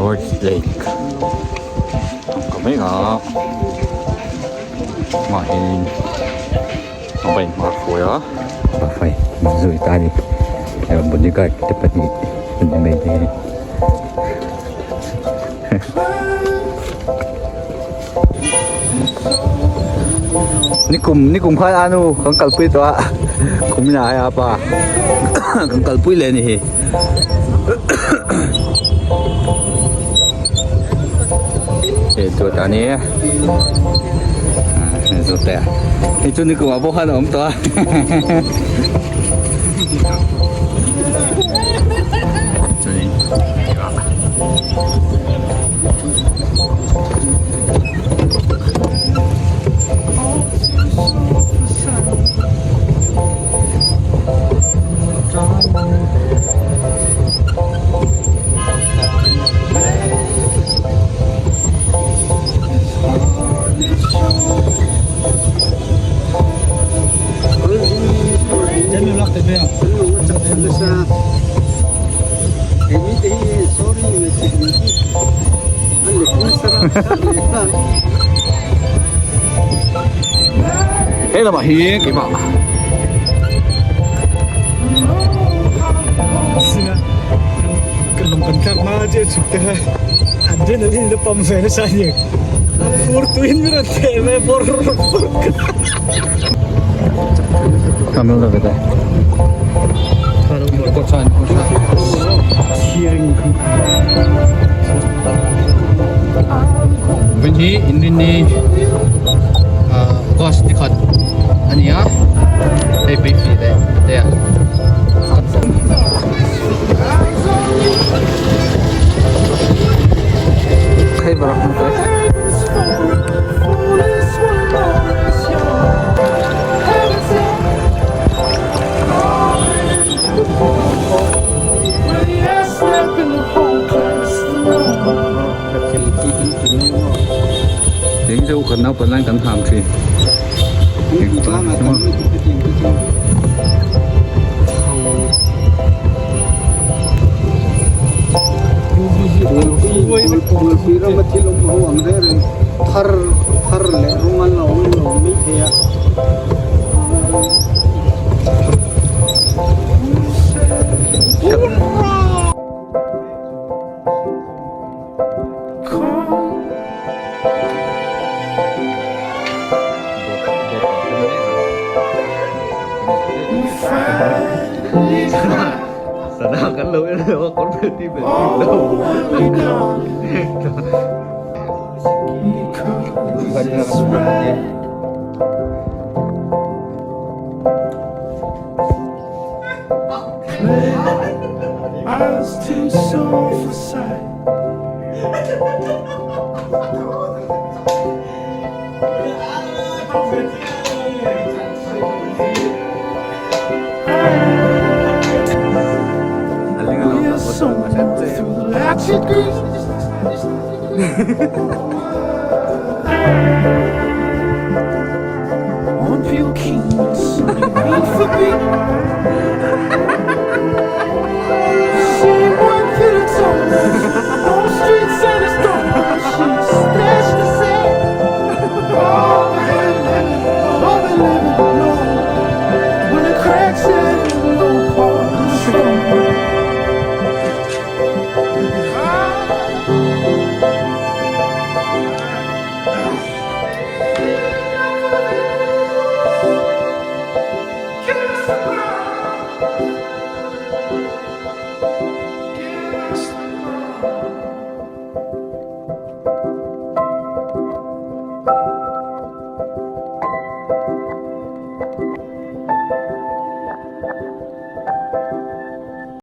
North Lake kami nga main mabay mga kuya bafay mazui tadi ya bodyguard tepat ni may ni kum khai anu kang kalpui to kum na ya pa kang kalpui le ni itu tani itu teh itu ni kum abo kan om to thế là mà hiến cái bảo cái lồng cần khác mà chưa chụp được anh trên nó đi nó pump về nó sai nhiều for twin mới được thế về for cảm ơn là cái này có chọn hearing bên hi Indonesia cost di khot anh nhá đây bị phí đây đây à hay vào không tới tiếng đâu cần nào vẫn đang cần làm gì tiếng quá mà không Sadar kan lo ini apa konversi betul. eyes too soft for sight. On pure kings, beat for beat.